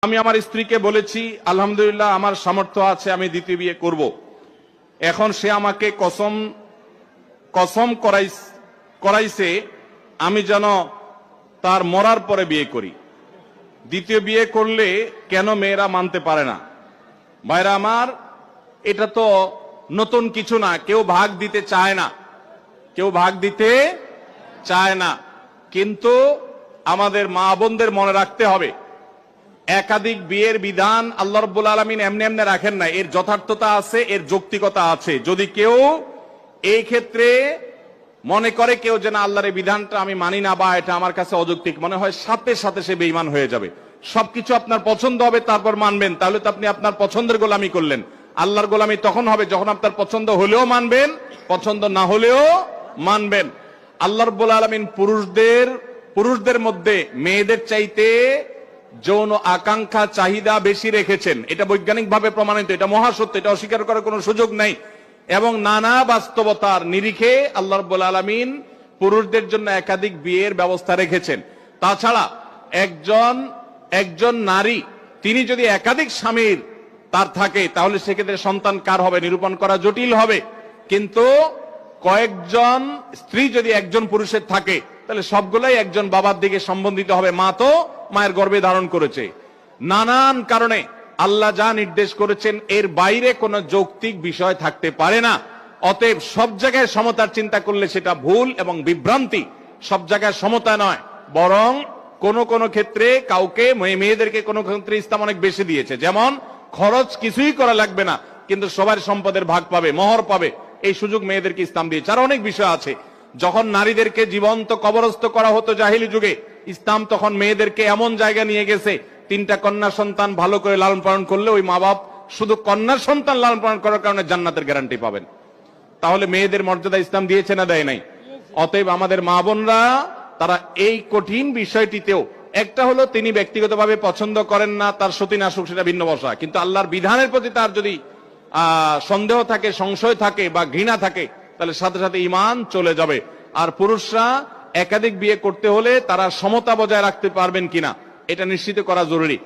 আমি আমার স্ত্রীকে বলেছি আলহামদুলিল্লাহ আমার সামর্থ্য আছে, আমি দ্বিতীয় বিয়ে করব। এখন সে আমাকে কসম করাইছে আমি যেন তার মরার পরে বিয়ে করি। দ্বিতীয় বিয়ে করলে কেন মেয়েরা মানতে পারে না? ভাইরা আমার, এটা তো নতুন কিছু না। কেউ ভাগ দিতে চায় না, কেউ ভাগ দিতে চায় না। কিন্তু আমাদের মা বোনদের মনে রাখতে হবে, একাধিক বিয়ের বিধান আল্লাহ রাব্বুল আলামিন এমনি এমনি রাখেন না। এর যথার্থতা আছে, এর যৌক্তিকতা আছে। যদি কেউ এই ক্ষেত্রে মনে করে কেউ যে না আল্লাহর এই বিধানটা আমি মানি না বা এটা আমার কাছে অযৌক্তিক মনে হয়, সাথে সাথে সে বেঈমান হয়ে যাবে। সবকিছু আপনার পছন্দ হবে তারপর মানবেন, তাহলে তো আপনি আপনার পছন্দের গোলামি করলেন। আল্লাহর গোলামি তখন হবে যখন আপনার পছন্দ হলেও মানবেন, পছন্দ না হলেও মানবেন। আল্লাহ রাব্বুল আলামিন পুরুষদের মধ্যে মেয়েদের চাইতে যৌন আকাঙ্ক্ষা চাহিদা বেশি রেখেছেন। এটা বৈজ্ঞানিকভাবে প্রমাণিত, এটা মহাসত্য, এটা অস্বীকার করার কোনো সুযোগ নাই। এবং নানা বাস্তবতার নিরিখে আল্লাহ রাব্বুল আলামিন পুরুষদের জন্য একাধিক বিয়ের ব্যবস্থা রেখেছেন। তাছাড়া একজন নারী তিনি যদি একাধিক স্বামীর তার থাকে, তাহলে সেক্ষেত্রে সন্তান কার হবে নিরূপণ করা জটিল হবে। কিন্তু কয়েকজন স্ত্রী যদি একজন পুরুষের থাকে, তাহলে সবগুলাই একজন বাবার দিকে সম্বন্ধিত হবে। মা তো মায়ের গর্ভে ধারণ করেছে। নানান কারণে আল্লাহ যা নির্দেশ করেছেন এর বাইরে কোনো যৌক্তিক বিষয় থাকতে পারে না। অতএব সব জায়গায় সমতার চিন্তা করলে সেটা ভুল এবং বিভ্রান্তি। সব জায়গায় সমতা নয়, বরং কোন কোন ক্ষেত্রে কাউকে মেয়েদেরকে কোন ক্ষেত্রে ইসলাম অনেক বেশি দিয়েছে। যেমন খরচ কিছুই করা লাগবে না, কিন্তু সবার সম্পদের ভাগ পাবে, মোহর পাবে, এই সুযোগ মেয়েদেরকে ইসলাম দিয়েছে। আর অনেক বিষয় আছে। যখন নারীদেরকে জীবন্ত কবরস্থ করা হতো জাহিলি যুগে, ইসলাম তখন মেয়েদেরকে এমন জায়গা নিয়ে গেছে, 3টা কন্যা সন্তান ভালো করে লালন পালন করলে ওই মা বাপ শুধু কন্যা সন্তান লালন পালন করার কারণে জান্নাতের গ্যারান্টি পাবেন। তাহলে মেয়েদের মর্যাদা ইসলাম দিয়েছে না দেয় নাই? অতএব আমাদের মা বোনরা তারা এই কঠিন বিষয়টিতেও, একটা হলো তিনি ব্যক্তিগতভাবে পছন্দ করেন না, তার সতী নাশুক, সেটা ভিন্ন বসা। কিন্তু আল্লাহর বিধানের প্রতি তার যদি সন্দেহ থাকে, সংশয় থাকে বা ঘৃণা থাকে, তাহলে সাথে সাথে ঈমান চলে যাবে। আর পুরুষরা একাধিক বিয়ে করতে হলে তারা সমতা বজায় রাখতে পারবেন কিনা এটা নিশ্চিত করা জরুরি।